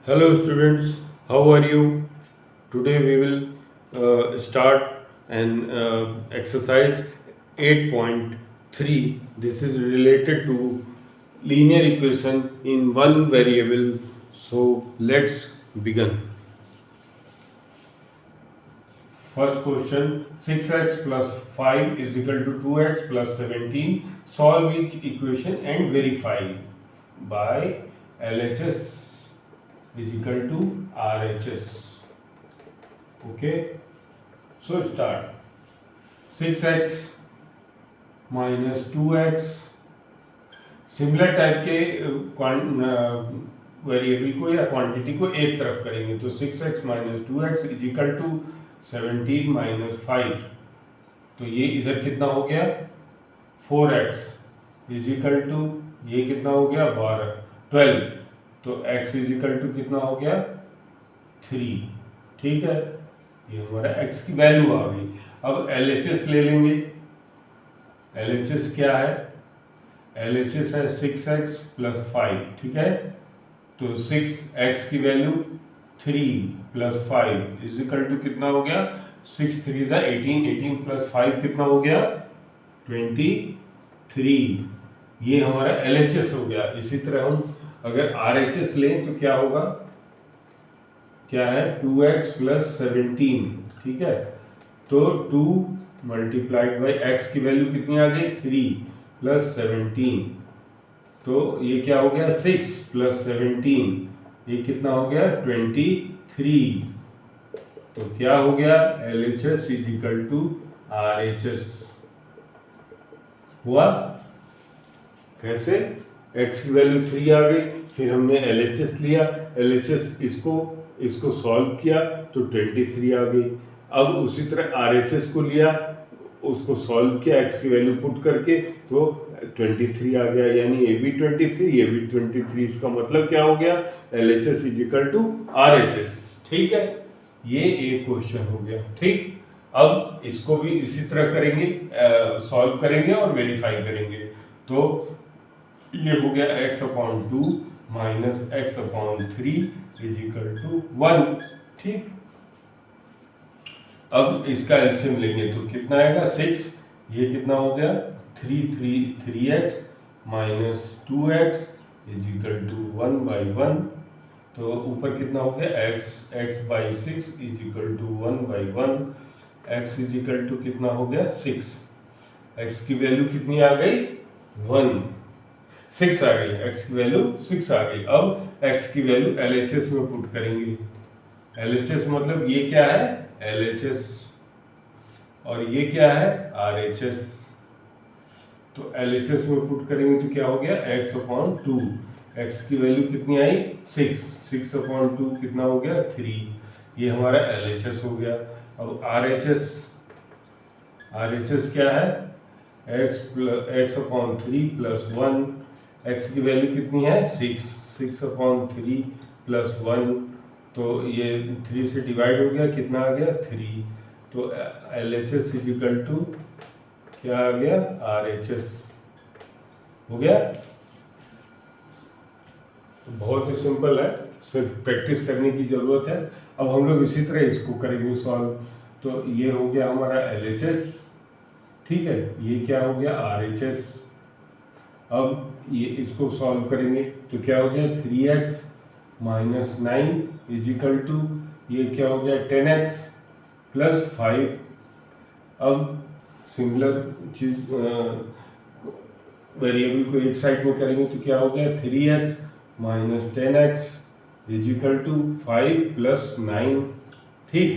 Hello students, how are you? Today we will start an exercise 8.3. This is related to linear equation in one variable. So let's begin. First question, 6x plus 5 is equal to 2x plus 17. Solve each equation and verify by LHS is equal to RHS. Okay, so start. 6x minus 2x similar type के variable को या quantity को एक तरफ करेंगे तो 6x minus 2x is equal to 17 minus 5। तो ये इधर कितना हो गया 4x इज इक्वल टू ये कितना हो गया 12। तो x इज इक्वल टू कितना हो गया 3। ठीक है, ये हमारा x की वैल्यू आ गई। अब LHS ले लेंगे। LHS क्या है? LHS है 6x प्लस 5। ठीक है, तो 6x की value 3 plus 5 is equal to कितना हो गया 6 3 ज़ा 18, 18 प्लस 5 कितना हो गया 23। ये हमारा LHS हो गया। इसी तरह हम अगर RHS लें तो क्या होगा, क्या है 2x प्लस 17। ठीक है, तो 2 मल्टीप्लाइड बाई x की वैल्यू कितनी आ गई 3 प्लस 17। तो ये क्या हो गया 6 प्लस 17, ये कितना हो गया 23। तो क्या हो गया LHS is equal to RHS हुआ। कैसे? x की वैल्यू 3 आ गई, फिर हमने LHS लिया, LHS इसको सॉल्व किया तो 23 आ गई। अब उसी तरह RHS को लिया, उसको सॉल्व किया x की वैल्यू पुट करके तो 23 आ गया, यानी ये भी 23 ये भी 23। इसका मतलब क्या हो गया LHS is equal to RHS। ठीक है, ये एक क्वेश्चन हो गया। ठीक, अब इसको भी इसी तरह करेंगे, सॉल्व करेंगे और वेरीफाई करेंगे। तो ये हो गया x/2 minus x/3 is equal to 1। ठीक, अब इसका एलसीएम लेंगे तो कितना आएगा 6, ये कितना हो गया 3x minus 2x is equal to 1/1। तो ऊपर कितना हो गया x by 6 is equal to 1/1। x is equal to कितना हो गया 6। x की वैल्यू कितनी आ गई 6 आ गई, x की वैल्यू 6 आ गई। अब x की वैल्यू LHS में पुट करेंगे। LHS मतलब ये क्या है LHS और ये क्या है RHS। तो LHS में पुट करेंगे तो क्या हो गया x/2। x की वैल्यू कितनी आई 6, 6/2 कितना हो गया 3। ये हमारा LHS हो गया। अब RHS क्या है x/3 प्लस 1। x की वैल्यू कितनी है 6, 6/3 प्लस 1। तो ये 3 से डिवाइड हो गया, कितना आ गया 3। तो LHS इज इक्वल टू क्या आ गया RHS हो गया। तो बहुत ही सिंपल है, सिर्फ प्रैक्टिस करने की ज़रूरत है। अब हम लोग इसी तरह इसको करेंगे सॉल्व। तो ये हो गया हमारा LHS। ठीक है, ये क्या हो गया RHS। अब ये इसको सॉल्व करेंगे तो क्या हो गया 3x minus 9 is equal to ये क्या हो गया 10x प्लस 5। अब सिमिलर चीज वेरिएबल को एक साइड में करेंगे तो क्या हो गया 3x minus 10x is equal to 5 plus 9। ठीक,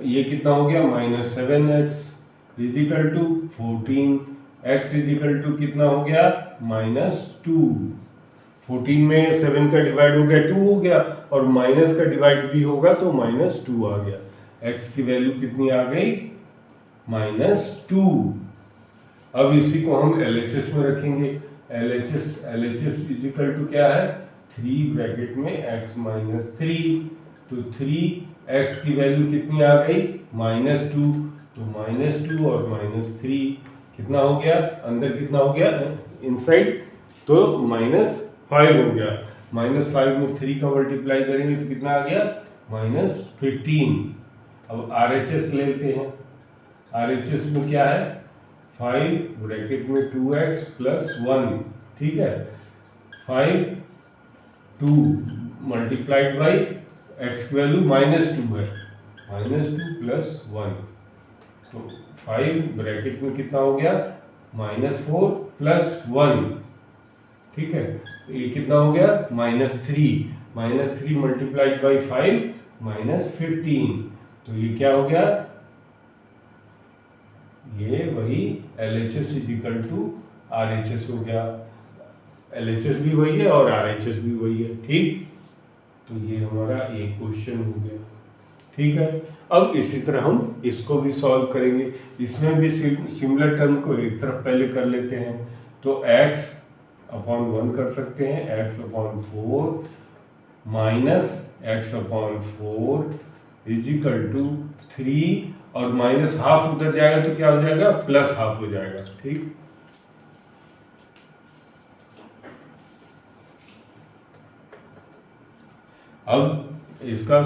ये कितना हो गया minus 7x is equal to 14। x is equal to कितना हो गया -2। 14 में 7 का डिवाइड हो गया 2 हो गया, और माइनस का डिवाइड भी होगा तो -2 आ गया। x की वैल्यू कितनी आ गई -2। अब इसी को हम LHS में रखेंगे। LHS इज इक्वल टू क्या है 3 ब्रैकेट में x माइनस 3। तो 3x की वैल्यू कितनी आ गई -2। तो -2 और -3 कितना हो गया, अंदर कितना हो गया इनसाइड, तो -5 हो गया। -5 में 3 का मल्टीप्लाई करेंगे तो कितना आ गया -15। अब RHS लेते हैं। RHS में क्या है 5 ब्रैकेट में 2x प्लस 1, ठीक है। 5 2 मल्टीप्लाइड बाई x की वैल्यू -2 है, -2 प्लस 1, तो 5 ब्रैकेट में कितना हो गया -4 प्लस 1, ठीक है। तो ये कितना हो गया -3 मल्टीप्लाइड बाई 5 -15, तो ये क्या हो गया, ये वही LHS इक्वल टू RHS हो गया। LHS भी वही है और RHS भी वही है, ठीक। तो ये हमारा एक क्वेश्चन हो गया, ठीक है। अब इसी तरह हम इसको भी सॉल्व करेंगे। इसमें भी सिमिलर टर्म को एक तरफ पहले कर लेते हैं, तो x अपॉन 1 कर सकते हैं, x upon 4 minus x upon 4 is equal to 3, और माइनस हाफ उधर जाएगा तो क्या हो जाएगा प्लस हाफ हो जाएगा, ठीक। अब इसका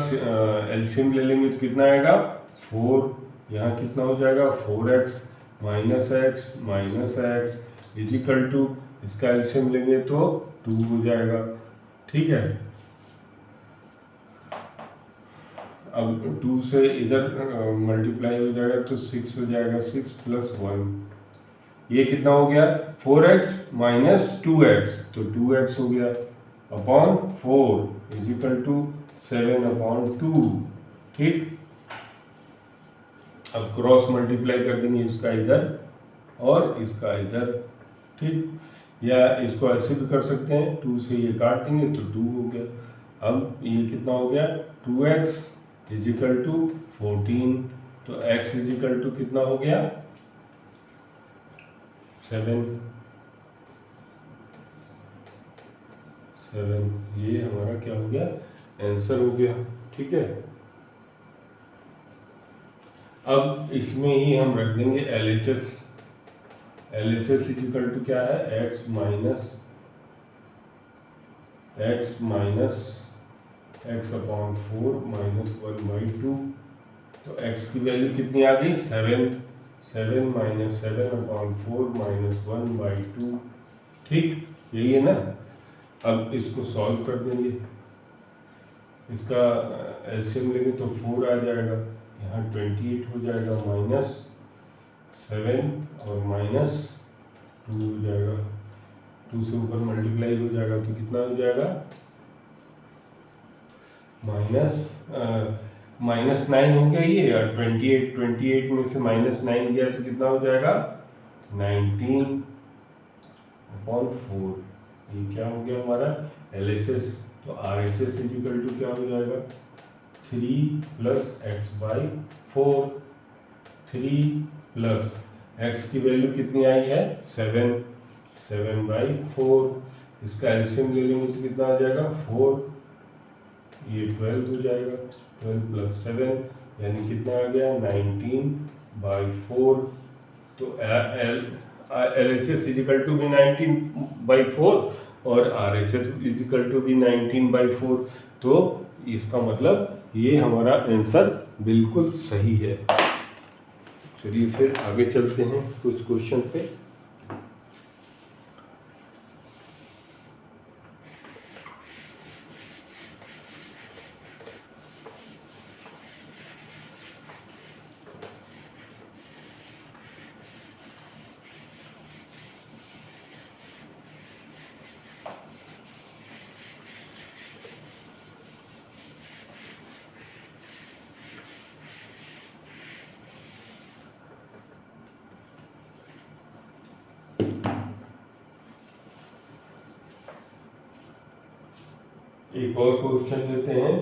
एलसीएम ले लेंगे तो कितना आएगा 4, यहाँ कितना हो जाएगा 4x minus x is equal to, इसका एलसीएम लेंगे तो 2 हो जाएगा, ठीक है। अब 2 से इधर मल्टीप्लाई हो जाएगा तो 6 हो जाएगा, 6 प्लस 1, ये कितना हो गया 4x माइनस 2x, तो 2x हो गया upon 4 is equal to 7 upon 2, ठीक। अब क्रॉस मल्टीप्लाई कर देंगे इसका इधर और इसका इधर, ठीक। या इसको ऐसे भी कर सकते हैं, 2 से ये काट देंगे तो 2 हो गया। अब ये कितना हो गया 2x इज इक्वल टू 14, तो x इज इक्वल टू कितना हो गया 7, ये हमारा क्या हो गया आंसर हो गया, ठीक है। अब इसमें ही हम रख देंगे LHS इज इक्वल टू क्या है x minus x upon 4 minus 1/2, तो x की वैल्यू कितनी आ गई 7 माइनस 7 अपॉन 4 माइनस 1/2, ठीक, यही है ना। अब इसको सॉल्व कर देंगे, इसका एलसीएम लेंगे तो 4 आ जाएगा, यहाँ 28 हो जाएगा, -7 और -2 हो जाएगा, 2 से ऊपर मल्टीप्लाई हो जाएगा तो कितना हो जाएगा -9 हो गया ये, और 28 में से -9 गया तो कितना हो जाएगा 19 अपॉन 4, ये क्या हो गया हमारा LHS। तो RHS इज इक्वल टू क्या हो जाएगा 3 प्लस x/4, 3 प्लस x की वैल्यू कितनी आई है 7/4, इसका एलसीएम ले लेंगे तो कितना आ जाएगा 4, ये 12 हो जाएगा, 12 प्लस 7 यानी कितना आ गया 19/4, तो LHS इजिकल टू भी 19/4 और RHS इजिकल टू भी 19/4, तो इसका मतलब ये हमारा आंसर बिल्कुल सही है। चलिए फिर आगे चलते हैं कुछ क्वेश्चन पे। एक और क्वेश्चन लेते हैं,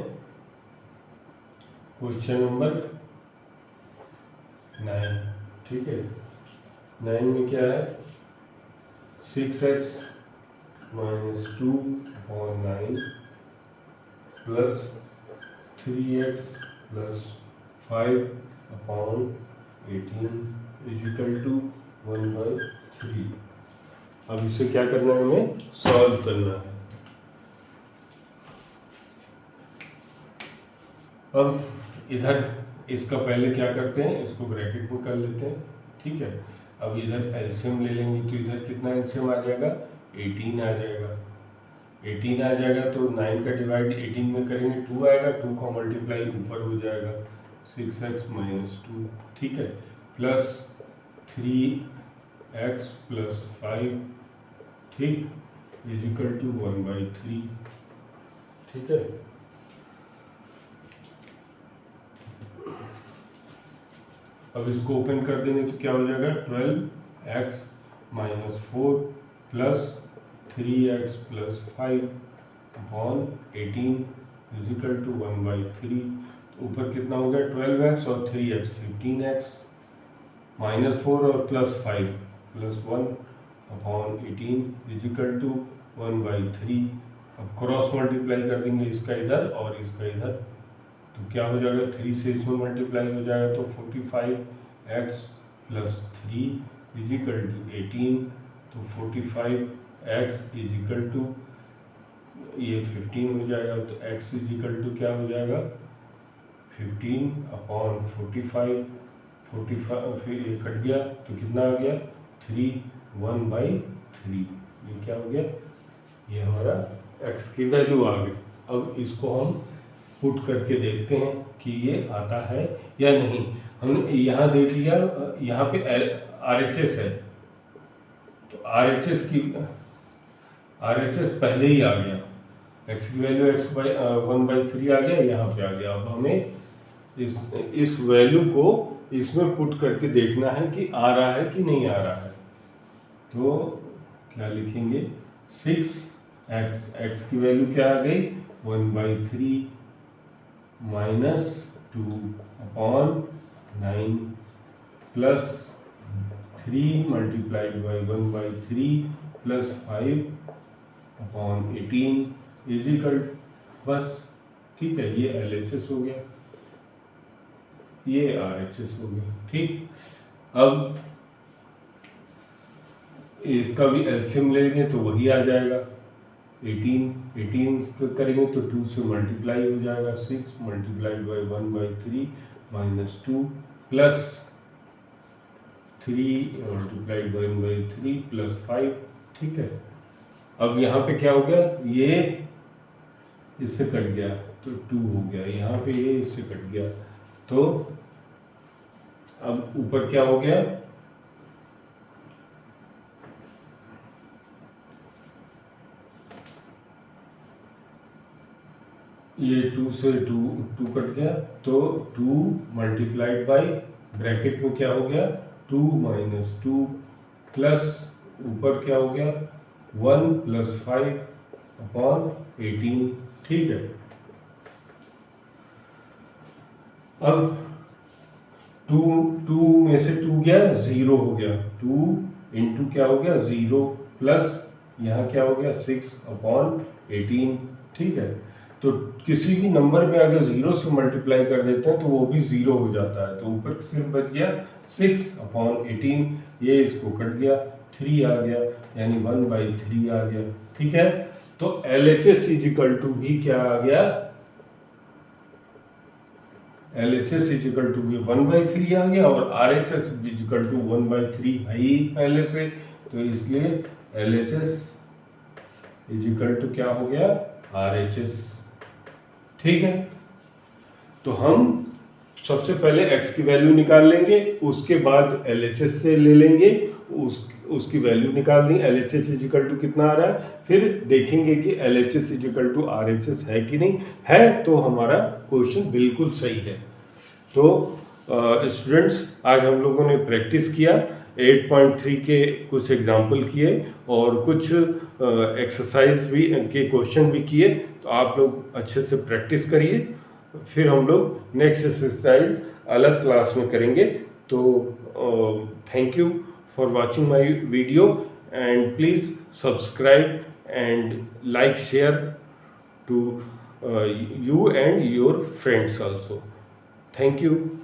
क्वेश्चन नंबर 9, ठीक है। 9 में क्या है 6x minus 2/9 plus 3x plus 5/18 is equal to 1/3। अब इसे क्या करना है हमें सॉल्व करना है। अब इधर इसका पहले क्या करते हैं, इसको ब्रैकेट में कर लेते हैं, ठीक है। अब इधर एलसीएम ले लेंगे, तो इधर कितना एलसीएम आ जाएगा, 18 आ जाएगा। 18 आ जाएगा तो 9 का डिवाइड 18 में करेंगे 2 आएगा, 2 का मल्टीप्लाई ऊपर हो जाएगा 6x - 2, ठीक है, प्लस 3x + 5, ठीक, इजिकल टू 1/3, ठीक है। अब इसको ओपन कर देंगे तो क्या हो जाएगा, 12x - 4 plus 3x + 5 upon 18 is equal to 1/3। तो ऊपर कितना हो गया, 12x और 3x 15x, -4 और +5 +1 अपॉन 18 इजिकल टू 1/3। अब क्रॉस मल्टीप्लाई कर देंगे इसका इधर और इसका इधर, तो क्या हो जाएगा, 3 से इसमें मल्टीप्लाई हो जाएगा तो 45x + 3 इजिकल टू 18, तो 45x इजिकल टू ये 15 हो जाएगा, तो x इजिकल टू क्या हो जाएगा, 15 अपॉन 45, 45 फिर ये कट गया तो कितना आ गया, 3, 1/3, ये क्या हो गया, ये हमारा x की वैल्यू आ गई। अब इसको हम पुट करके देखते हैं कि ये आता है या नहीं। हमने यहाँ देख लिया, यहाँ पे RHS है, तो RHS पहले ही आ गया, x की वैल्यू 1/3 आ गया, यहाँ पे आ गया। अब हमें इस वैल्यू को इसमें पुट करके देखना है कि आ रहा है कि नहीं आ रहा है। तो क्या लिखेंगे, 6x की वैल्यू क्या आ गई, 1/3 -2 upon 9 plus 3 multiplied by 1/3 plus 5 upon 18 is equal, बस ठीक है, ये LHS हो गया, ये RHS हो गया, ठीक। अब इसका भी एलसीएम लेंगे तो वही आ जाएगा, 18 करेंगे तो 2 से मल्टीप्लाई हो जाएगा, 6 multiplied by 1/3 -2 plus 3 multiplied by 1/3 plus 5, ठीक है। अब यहाँ पे क्या हो गया, ये इससे कट गया तो 2 हो गया, यहाँ पे ये इससे कट गया, तो अब ऊपर क्या हो गया, ये 2 से 2 कट गया, तो 2 मल्टीप्लाइड बाई ब्रैकेट में क्या हो गया, 2 - 2 प्लस ऊपर क्या हो गया, 1 + 5 अपॉन 18, ठीक है। अब 2 में से 2 गया, 0 हो गया, 2 इंटू क्या हो गया, 0 प्लस यहाँ क्या हो गया, 6 अपॉन 18, ठीक है। तो किसी भी नंबर में अगर 0 से मल्टीप्लाई कर देते हैं तो वो भी 0 हो जाता है, तो ऊपर सिर्फ बच गया 6 अपॉन 18, ये इसको कट गया, 3 आ गया, यानी 1/3 आ गया, ठीक है। तो LHS इजिकल टू भी क्या आ गया, LHS इजिकल टू भी 1/3 आ गया, और RHS इजिकल टू 1/3 है ही पहले से, तो इसलिए LHS इजिकल टू क्या हो गया, RHS, ठीक है। तो हम सबसे पहले x की वैल्यू निकाल लेंगे, उसके बाद LHS से ले लेंगे, उसकी वैल्यू निकाल देंगे, LHS इजिकल टू कितना आ रहा है, फिर देखेंगे कि LHS इजिकल टू RHS है कि नहीं है, तो हमारा क्वेश्चन बिल्कुल सही है। तो स्टूडेंट्स, आज हम लोगों ने प्रैक्टिस किया, 8.3 के कुछ एग्जाम्पल किए और कुछ एक्सरसाइज भी के क्वेश्चन भी किए, तो आप लोग अच्छे से प्रैक्टिस करिए, फिर हम लोग नेक्स्ट एक्सरसाइज अलग क्लास में करेंगे। तो thank you for watching my video, and please subscribe and like share to you and your friends also. Thank you.